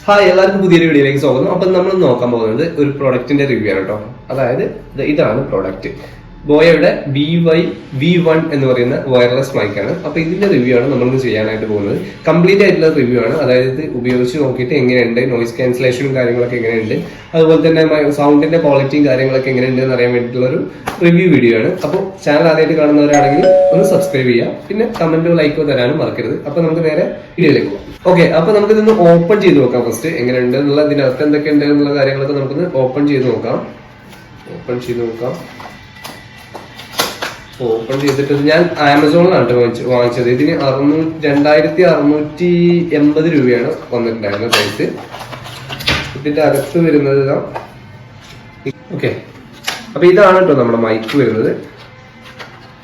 Hi, എല്ലാവർക്കും പുതിയൊരു വീഡിയോയിലേക്ക് സ്വാഗതം. അപ്പം നമ്മൾ നോക്കാൻ പോകുന്നത് ഒരു പ്രൊഡക്റ്റിന്റെ റിവ്യൂ ആണ് കേട്ടോ. അതായത് ഇതാണ് പ്രൊഡക്റ്റ്, ബോയയുടെ BY-V1 എന്ന് പറയുന്ന വയർലെസ് മൈക്കാണ്. അപ്പൊ ഇതിന്റെ റിവ്യൂ ആണ് നമ്മൾ ചെയ്യാനായിട്ട് പോകുന്നത്. കംപ്ലീറ്റ് ആയിട്ടുള്ള റിവ്യൂ ആണ്. അതായത് ഇത് ഉപയോഗിച്ച് നോക്കിയിട്ട് എങ്ങനെയുണ്ട്, നോയിസ് ക്യാൻസലേഷനും കാര്യങ്ങളൊക്കെ എങ്ങനെയുണ്ട്, അതുപോലെ തന്നെ സൗണ്ടിന്റെ ക്വാളിറ്റിയും കാര്യങ്ങളൊക്കെ എങ്ങനെയുണ്ട് എന്ന് അറിയാൻ വേണ്ടിയിട്ടുള്ള ഒരു റിവ്യൂ വീഡിയോ ആണ്. അപ്പോൾ ചാനൽ ആദ്യമായിട്ട് കാണുന്നവരാണെങ്കിൽ ഒന്ന് സബ്സ്ക്രൈബ് ചെയ്യുക, പിന്നെ കമന്റോ ലൈക്കോ തരാനും മറക്കരുത്. അപ്പൊ നമുക്ക് നേരെ വീഡിയോയിലേക്ക് പോകാം. ഓക്കെ, അപ്പൊ നമുക്ക് ഇതൊന്ന് ഓപ്പൺ ചെയ്ത് നോക്കാം. ഫസ്റ്റ് എങ്ങനെയുണ്ട് എന്നുള്ള, ഇതിനകത്ത് എന്തൊക്കെ ഉണ്ട് എന്നുള്ള കാര്യങ്ങളൊക്കെ നമുക്കൊന്ന് ഓപ്പൺ ചെയ്ത് നോക്കാം. ഓപ്പൺ ചെയ്തിട്ട് ഞാൻ ആമസോണിലാണ് വാങ്ങിച്ചത്. ഇതിന് 2680 രൂപയാണ് വന്നിട്ടുണ്ടായിരുന്ന പ്രൈസ്. ഇതിന്റെ അകത്ത് വരുന്നത് ഓക്കെ, അപ്പൊ ഇതാണ് കേട്ടോ നമ്മുടെ മൈക്ക് വരുന്നത്.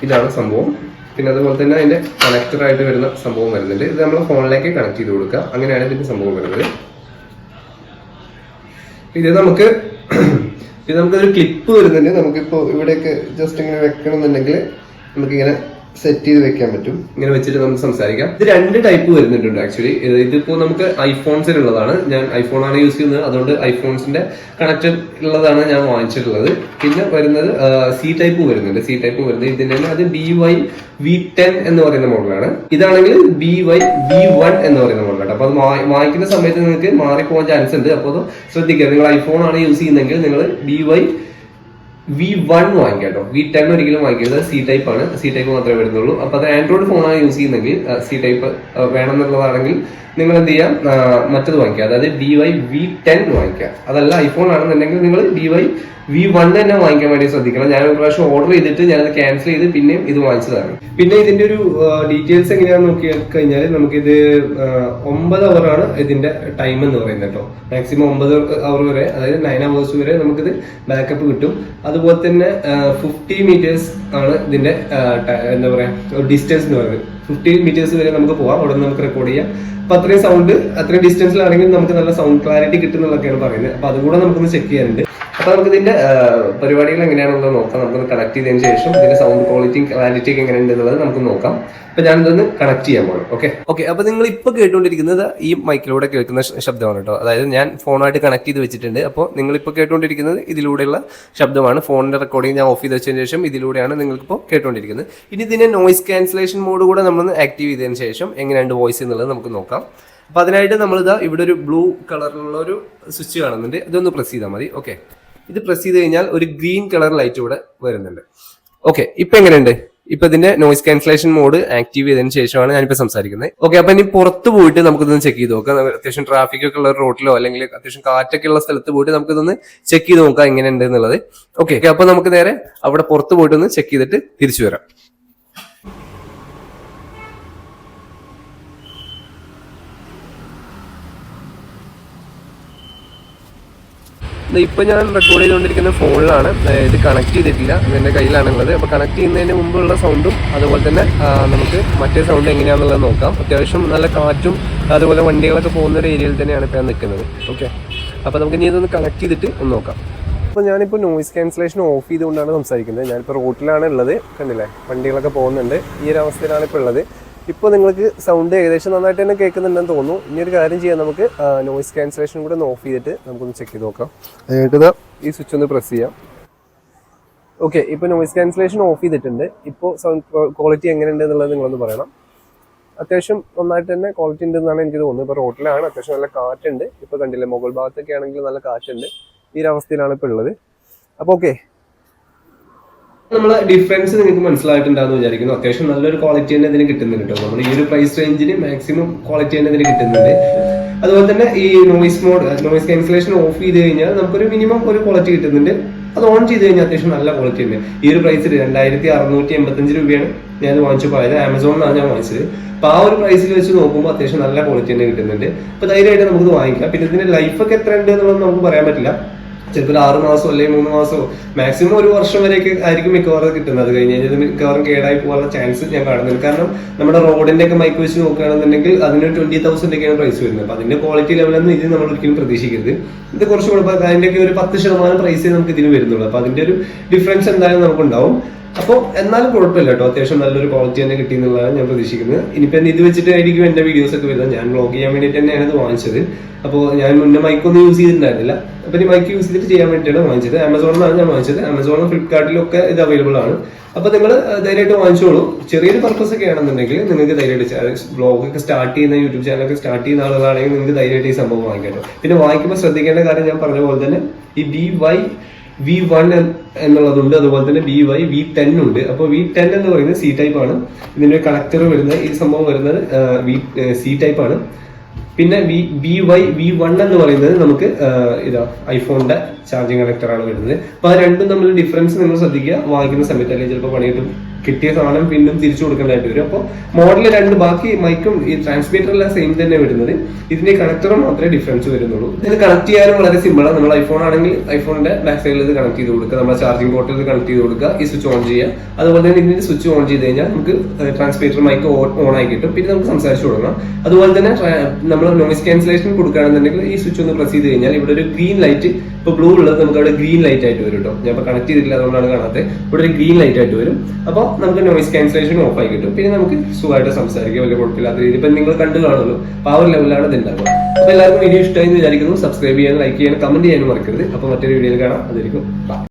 ഇതാണ് സംഭവം. പിന്നെ അതുപോലെ തന്നെ അതിന്റെ കണക്ടർ ആയിട്ട് വരുന്ന സംഭവം വരുന്നുണ്ട്. ഇത് നമ്മൾ ഫോണിലേക്ക് കണക്ട് ചെയ്ത് കൊടുക്കുക. അങ്ങനെയാണ് ഇതിന്റെ സംഭവം വരുന്നത്. നമുക്കൊരു ക്ലിപ്പ് വരുന്നുണ്ട്. നമുക്കിപ്പോ ഇവിടെയൊക്കെ ജസ്റ്റ് ഇങ്ങനെ വെക്കണമെന്നുണ്ടെങ്കിൽ നമുക്കിങ്ങനെ സെറ്റ് ചെയ്ത് വെക്കാൻ പറ്റും. ഇങ്ങനെ വെച്ചിട്ട് നമുക്ക് സംസാരിക്കാം. ഇത് 2 ടൈപ്പ് വരുന്നുണ്ട് ആക്ച്വലി. ഇതിപ്പോ നമുക്ക് ഐഫോൺസിനുള്ളതാണ്. ഞാൻ ഐഫോണാണ് യൂസ് ചെയ്യുന്നത്, അതുകൊണ്ട് ഐഫോൺസിന്റെ കണക്റ്റഡ് ഉള്ളതാണ് ഞാൻ വാങ്ങിച്ചിട്ടുള്ളത്. പിന്നെ വരുന്നത് സി ടൈപ്പ് വരുന്നുണ്ട്. ഇതിന്റെ അത് BY-V10 എന്ന് പറയുന്ന മോഡലാണ്. ഇതാണെങ്കിൽ BY-V1 എന്ന് പറയുന്ന മോഡലാണ്. അപ്പൊ അത് വാങ്ങിക്കുന്ന സമയത്ത് നിങ്ങൾക്ക് മാറിപ്പോകാൻ ചാൻസ് ഉണ്ട്. അപ്പോൾ അത് ശ്രദ്ധിക്കുക. നിങ്ങൾ ഐഫോൺ ആണ് യൂസ് ചെയ്യുന്നതെങ്കിൽ നിങ്ങൾ BY-V1 വാങ്ങിക്കാം കേട്ടോ. V10 ഒരിക്കലും വാങ്ങിക്കരുത്. സി ടൈപ്പ് ആണ്. സി ടൈപ്പ് മാത്രമേ വരുന്നുള്ളൂ. അപ്പൊ അത് ആൻഡ്രോയിഡ് ഫോണാണ് യൂസ് ചെയ്യുന്നെങ്കിൽ, സി ടൈപ്പ് വേണമെന്നുള്ളതാണെങ്കിൽ നിങ്ങൾ എന്ത് ചെയ്യാം, മറ്റത് വാങ്ങിക്കുക. അതായത് BY-V10 വാങ്ങിക്കുക. അതല്ല ഐഫോൺ ആണെന്നുണ്ടെങ്കിൽ നിങ്ങൾ BY-V1 തന്നെ വാങ്ങിക്കാൻ വേണ്ടി ശ്രദ്ധിക്കണം. ഞാൻ ഒരു പ്രാവശ്യം ഓർഡർ ചെയ്തിട്ട് ഞാനത് ക്യാൻസൽ ചെയ്ത് പിന്നെയും ഇത് വാങ്ങിച്ചതാണ്. പിന്നെ ഇതിന്റെ ഒരു ഡീറ്റെയിൽസ് എങ്ങനെയാണെന്ന് നോക്കി കഴിഞ്ഞാൽ നമുക്കിത് 9 അവറാണ് ഇതിന്റെ ടൈം എന്ന് പറയുന്നത് കേട്ടോ. മാക്സിമം 9 അവർ വരെ, അതായത് 9 hours വരെ നമുക്കിത് ബാക്കപ്പ് കിട്ടും. അതുപോലെ തന്നെ 50 meters ആണ് ഇതിന്റെ എന്താ പറയാ ഡിസ്റ്റൻസ് എന്ന് പറയുന്നത്. 50 meters വരെ നമുക്ക് പോവാം. അവിടെ നിന്ന് നമുക്ക് റെക്കോർഡ് ചെയ്യാം. അപ്പൊ അത്രയും ഡിസ്റ്റൻസിലാണെങ്കിൽ നമുക്ക് നല്ല സൗണ്ട് ക്ലാരിറ്റി കിട്ടുന്നതൊക്കെയാണ് പറയുന്നത്. അപ്പൊ അതുകൂടെ നമുക്കൊന്ന് ചെക്ക് ചെയ്യാനുണ്ട്. അപ്പൊ നമുക്ക് ഇതിന്റെ പരിപാടികൾ എങ്ങനെയാണെന്നുള്ളത് നോക്കാം. നമുക്കൊന്ന് കണക്ട് ചെയ്തതിന് ശേഷം ഇതിന്റെ സൗണ്ട് ക്വാളിറ്റിയും ക്ലാരിറ്റിയും എങ്ങനെയുണ്ട് എന്നുള്ളത് നമുക്ക് നോക്കാം. അപ്പൊ ഞാനിതൊന്ന് കണക്ട് ചെയ്യാൻ പോകണം. ഓക്കെ, അപ്പൊ നിങ്ങൾ ഇപ്പൊ കേട്ടുകൊണ്ടിരിക്കുന്നത് ഈ മൈക്കിലൂടെ കേൾക്കുന്ന ശബ്ദമാണ് കേട്ടോ. അതായത് ഞാൻ ഫോണായിട്ട് കണക്ട് ചെയ്ത് വെച്ചിട്ടുണ്ട്. അപ്പോൾ നിങ്ങളിപ്പോൾ കേട്ടുകൊണ്ടിരിക്കുന്നത് ഇതിലൂടെയുള്ള ശബ്ദമാണ്. ഫോണിന്റെ റെക്കോർഡിംഗ് ഞാൻ ഓഫ് ചെയ്ത് വെച്ചതിന് ശേഷം ഇതിലൂടെയാണ് നിങ്ങൾക്കിപ്പോൾ കേട്ടുകൊണ്ടിരിക്കുന്നത്. ഇനി ഇതിന്റെ നോയിസ് ക്യാൻസലേഷൻ മോഡ് കൂടെ നമ്മൾ ആക്റ്റീവ് ചെയ്തതിന് ശേഷം എങ്ങനെയുണ്ട് വോയിസ് എന്നുള്ളത് നമുക്ക് നോക്കാം. അപ്പൊ അതിനായിട്ട് നമ്മളിതാ ഇവിടെ ഒരു ബ്ലൂ കളറിലുള്ള ഒരു സ്വിച്ച് കാണുന്നുണ്ട്. ഇതൊന്ന് പ്രസ് ചെയ്താൽ മതി. ഓക്കെ, ഇത് പ്രസ് ചെയ്ത് കഴിഞ്ഞാൽ ഒരു ഗ്രീൻ കളർ ലൈറ്റ് ഇവിടെ വരുന്നുണ്ട്. ഓക്കെ, ഇപ്പൊ എങ്ങനെയുണ്ട്? ഇപ്പൊ ഇതിന്റെ നോയിസ് ക്യാൻസലേഷൻ മോഡ് ആക്റ്റീവ് ചെയ്തതിന് ശേഷമാണ് ഞാനിപ്പോ സംസാരിക്കുന്നത്. ഓക്കെ, അപ്പൊ ഇനി പുറത്ത് പോയിട്ട് നമുക്കിതൊന്ന് ചെക്ക് ചെയ്ത് നോക്കാം. അത്യാവശ്യം ട്രാഫിക് ഒക്കെ ഉള്ള റോഡിലോ അല്ലെങ്കിൽ അത്യാവശ്യം കാറ്റൊക്കെ ഉള്ള സ്ഥലത്ത് പോയിട്ട് നമുക്കിതൊന്ന് ചെക്ക് ചെയ്ത് നോക്കാം എങ്ങനെയുണ്ട് എന്നുള്ളത്. ഓക്കെ, അപ്പൊ നമുക്ക് നേരെ അവിടെ പുറത്ത് പോയിട്ടൊന്ന് ചെക്ക് ചെയ്തിട്ട് തിരിച്ചു വരാം. ഇപ്പൊ ഞാൻ റെക്കോർഡ് ചെയ്തുകൊണ്ടിരിക്കുന്ന ഫോണിലാണ്. ഇത് കണക്ട് ചെയ്തിട്ടില്ല, എന്റെ കയ്യിലാണുള്ളത്. അപ്പൊ കണക്ട് ചെയ്യുന്നതിന് മുമ്പുള്ള സൗണ്ടും അതുപോലെ തന്നെ നമുക്ക് മറ്റേ സൗണ്ട് എങ്ങനെയാണെന്നുള്ളത് നോക്കാം. അത്യാവശ്യം നല്ല കാറ്റും അതുപോലെ വണ്ടികളൊക്കെ പോകുന്ന ഒരു ഏരിയയിൽ തന്നെയാണ് ഇപ്പൊ ഞാൻ നിൽക്കുന്നത്. ഓക്കെ, അപ്പൊ നമുക്ക് ഇനി ഇതൊന്ന് കണക്ട് ചെയ്തിട്ട് ഒന്ന് നോക്കാം. അപ്പോൾ ഞാനിപ്പോൾ നോയിസ് ക്യാൻസലേഷൻ ഓഫ് ചെയ്തുകൊണ്ടാണ് സംസാരിക്കുന്നത്. ഞാനിപ്പോൾ റോട്ടിലാണ് ഉള്ളത്. കണ്ടില്ലേ, വണ്ടികളൊക്കെ പോകുന്നുണ്ട്. ഈ ഒരു അവസ്ഥയിലാണ് ഇപ്പോൾ ഉള്ളത്. ഇപ്പോൾ നിങ്ങൾക്ക് സൗണ്ട് ഏകദേശം നന്നായിട്ട് തന്നെ കേൾക്കുന്നുണ്ടെന്ന് തോന്നുന്നു. ഇനി ഒരു കാര്യം ചെയ്യാം, നമുക്ക് നോയിസ് ക്യാൻസലേഷൻ കൂടെ ഒന്ന് ഓഫ് ചെയ്തിട്ട് നമുക്കൊന്ന് ചെക്ക് ചെയ്ത് നോക്കാം. അതിനായിട്ട് ഈ സ്വിച്ച് ഒന്ന് പ്രസ് ചെയ്യാം. ഓക്കെ, ഇപ്പോൾ നോയിസ് ക്യാൻസലേഷൻ ഓഫ് ചെയ്തിട്ടുണ്ട്. ഇപ്പോൾ സൗണ്ട് ക്വാളിറ്റി എങ്ങനെയുണ്ട് എന്നുള്ളത് നിങ്ങളൊന്ന് പറയണം. അത്യാവശ്യം നന്നായിട്ട് തന്നെ ക്വാളിറ്റി ഉണ്ടെന്നാണ് എനിക്ക് തോന്നുന്നത്. ഇപ്പോൾ റോട്ടിലാണ്, അത്യാവശ്യം നല്ല കാറ്റുണ്ട്. ഇപ്പോൾ കണ്ടില്ലേ, മുകൾ ഭാഗത്തൊക്കെ ആണെങ്കിൽ നല്ല കാറ്റുണ്ട്. ഈ ഒരു അവസ്ഥയിലാണ് ഇപ്പോൾ ഉള്ളത്. അപ്പോൾ ഓക്കെ, നമ്മളെ ഡിഫറൻസ് നിങ്ങൾക്ക് മനസ്സിലായിട്ടുണ്ടാകുന്ന വിചാരിക്കുന്നു. അത്യാവശ്യം നല്ലൊരു ക്വാളിറ്റി തന്നെ ഇതിന് കിട്ടുന്നുണ്ട് കേട്ടോ. നമ്മൾ ഈ ഒരു പ്രൈസ് റേഞ്ചിന് മാക്സിമം ക്വാളിറ്റി തന്നെ ഇതിന് കിട്ടുന്നുണ്ട്. അതുപോലെ തന്നെ ഈ നോയിസ് ക്യാൻസലേഷൻ ഓഫ് ചെയ്ത് കഴിഞ്ഞാൽ നമുക്കൊരു മിനിമം ഒരു ക്വാളിറ്റി കിട്ടുന്നുണ്ട്. അത് ഓൺ ചെയ്ത് കഴിഞ്ഞാൽ അത്യാവശ്യം നല്ല ക്വാളിറ്റി ഉണ്ട്. ഈ ഒരു പ്രൈസിൽ 2685 രൂപയാണ് ഞാൻ വാങ്ങിച്ചപ്പോൾ. അതായത് ആമസോണിലാണ് ഞാൻ വാങ്ങിച്ചത്. അപ്പൊ ആ ഒരു പ്രൈസിൽ വെച്ച് നോക്കുമ്പോൾ അത്യാവശ്യം നല്ല ക്വാളിറ്റി തന്നെ കിട്ടുന്നുണ്ട്. അപ്പൊ ധൈര്യമായിട്ട് നമുക്ക് വാങ്ങിക്കാം. പിന്നെ ഇതിന്റെ ലൈഫൊക്കെ എത്ര ഉണ്ട് എന്നുള്ളത് നമുക്ക് പറയാൻ പറ്റില്ല. ചിലപ്പോൾ 6 മാസം അല്ലെങ്കിൽ 3 മാസമോ മാക്സിമം 1 വർഷം വരെയൊക്കെ ആയിരിക്കും മിക്കവാറും കിട്ടുന്നത്. അത് കഴിഞ്ഞ് കഴിഞ്ഞാൽ മിക്കവാറും കേടായി പോകാനുള്ള ചാൻസ് ഞാൻ കാണുന്നുണ്ട്. കാരണം നമ്മുടെ റോഡിന്റെ ഒക്കെ മൈക്ക് വെച്ച് നോക്കുകയാണെന്നുണ്ടെങ്കിൽ അതിന് 20,000 ഒക്കെയാണ് പ്രൈസ് വരുന്നത്. അപ്പൊ അതിന്റെ ക്വാളിറ്റി ലെവലൊന്നും ഇത് നമ്മൾ ഒരിക്കലും പ്രതീക്ഷിക്കരുത്. ഇത് കുറച്ച് അതിന്റെ ഒക്കെ ഒരു 10% പ്രൈസേ നമുക്ക് ഇതിന് വരുന്നുള്ളൂ. അപ്പൊ അതിന്റെ ഒരു ഡിഫറൻസ് എന്തായാലും നമുക്കുണ്ടാവും. അപ്പോൾ എന്നാലും കുഴപ്പമില്ല കേട്ടോ, അത്യാവശ്യം നല്ലൊരു ക്വാളിറ്റി തന്നെ കിട്ടി എന്നുള്ളതാണ് ഞാൻ പ്രതീക്ഷിക്കുന്നത്. ഇനിയിപ്പോൾ ഇത് വെച്ചിട്ടായിരിക്കും എന്റെ വീഡിയോസ് ഒക്കെ വരുന്നത്. ഞാൻ വ്ളോഗ് ചെയ്യാൻ വേണ്ടിയിട്ട് തന്നെയാണ് ഇത് വാങ്ങിച്ചത്. അപ്പോൾ ഞാൻ മുന്നേ മൈക്കൊന്നും യൂസ് ചെയ്തിട്ടുണ്ടായിരുന്നില്ല. അപ്പോൾ ഈ മൈക്ക് യൂസ് ചെയ്തിട്ട് ചെയ്യാൻ വേണ്ടിയിട്ടാണ് വാങ്ങിച്ചത്. ആമസോണിലാണ് ഞാൻ വാങ്ങിച്ചത്. ആമസോണും ഫ്ലിപ്കാർട്ടിലും ഒക്കെ ഇത് അവൈലബിൾ ആണ്. അപ്പോൾ നിങ്ങൾ ധൈര്യമായിട്ട് വാങ്ങിച്ചോളൂ. ചെറിയൊരു പർപ്പസ് ഒക്കെ ആണെന്നുണ്ടെങ്കിൽ നിങ്ങൾക്ക് ധൈര്യമായിട്ട് വ്ളോഗ് ഒക്കെ സ്റ്റാർട്ട് ചെയ്യുന്ന, യൂട്യൂബ് ചാനലൊക്കെ സ്റ്റാർട്ട് ചെയ്യുന്ന ആളുകളാണെങ്കിൽ നിങ്ങൾക്ക് ധൈര്യമായിട്ട് ഈ സംഭവം വാങ്ങിക്കാം. പിന്നെ വാങ്ങിക്കുമ്പോൾ ശ്രദ്ധിക്കേണ്ട കാര്യം ഞാൻ പറഞ്ഞ പോലെ തന്നെ ഈ V1 എന്നുള്ളതുണ്ട്, അതുപോലെ തന്നെ V10 ഉണ്ട്. അപ്പോൾ V10 എന്ന് പറയുന്നത് C ടൈപ്പ് ആണ്. ഇതിന്റെ കണക്ടർ വരുന്നത്, ഈ സംഭവം വരുന്നത് C ടൈപ്പ് ആണ്. പിന്നെ V1 എന്ന് പറയുന്നത് നമുക്ക് ഇതാ ഐഫോണിന്റെ ചാർജിങ് കണക്ടറാണ് വരുന്നത്. അപ്പൊ ആ രണ്ടും തമ്മിൽ ഡിഫറൻസ് നിങ്ങൾ ശ്രദ്ധിക്കുക വാങ്ങിക്കുന്ന സമയത്ത്, അല്ലെങ്കിൽ ചിലപ്പോൾ പണി കിട്ടും, കിട്ടിയ സാധനം വീണ്ടും തിരിച്ചു കൊടുക്കേണ്ടതായിട്ട് വരും. അപ്പോൾ മോഡൽ രണ്ട്, ബാക്കി മൈക്കും ഈ ട്രാൻസ്മീറ്റർ എല്ലാം സെയിം തന്നെ വരുന്നത്. ഇതിന്റെ കണക്ടറും മാത്രമേ ഡിഫറൻസ് വരുന്നുള്ളൂ. ഇത് കണക്ട് ചെയ്യാനും വളരെ സിമ്പിളാണ്. നമ്മൾ ഐഫോൺ ആണെങ്കിൽ ഐഫോണിന്റെ ബാക്ക് സൈഡിൽ ഇത് കണക്ട് ചെയ്ത് കൊടുക്കുക, നമ്മുടെ ചാർജിംഗ് പോർട്ടിൽ ഇത് കണക്ട് ചെയ്ത് കൊടുക്കുക, ഈ സ്വിച്ച് ഓൺ ചെയ്യുക. അതുപോലെ തന്നെ ഇതിന്റെ സ്വിച്ച് ഓൺ ചെയ്ത് കഴിഞ്ഞാൽ നമുക്ക് ട്രാൻസ്മീറ്റർ മൈക്ക് ഓൺ ആയി കിട്ടും. പിന്നെ നമുക്ക് സംസാരിച്ചു തുടങ്ങാം. അതുപോലെ തന്നെ നമ്മൾ നോയിസ് ക്യാൻസലേഷൻ കൊടുക്കുകയാണെന്നുണ്ടെങ്കിൽ ഈ സ്വിച്ച് ഒന്ന് പ്രസ് ചെയ്ത് കഴിഞ്ഞാൽ ഇവിടെ ഒരു ഗ്രീൻ ലൈറ്റ്, ഇപ്പൊ ബ്ലൂ ഉള്ളത് നമുക്ക് അവിടെ ഗ്രീൻ ലൈറ്റ് ആയിട്ട് വരും കേട്ടോ. ഞാൻ ഇപ്പൊ കണക്ട് ചെയ്തിട്ടില്ല, അതുകൊണ്ടാണ് കാണാത്തത്. ഇവിടെ ഒരു ഗ്രീൻ ലൈറ്റ് ആയിട്ട് വരും. അപ്പോൾ നമുക്ക് നോയിസ് ക്യാൻസലേഷൻ ഓഫ് ആയി കിട്ടും. പിന്നെ നമുക്ക് സുഖമായിട്ട് സംസാരിക്കാം, വലിയ കുഴപ്പമില്ലാത്ത രീതിയിൽ. ഇപ്പൊ നിങ്ങൾ കണ്ടു കാണുമല്ലോ, ആ ഒരു ലെവലാണ് ഇത് ഉണ്ടാകുക. അപ്പൊ എല്ലാവർക്കും വീഡിയോ ഇഷ്ടമായി എന്ന് വിചാരിക്കുന്നു. സബ്സ്ക്രൈബ് ചെയ്യാനും ലൈക്ക് ചെയ്യാനും കമന്റ് ചെയ്യാനും മറക്കരുത്. അപ്പൊ മറ്റൊരു വീഡിയോയിൽ കാണാം. അതായിരിക്കും.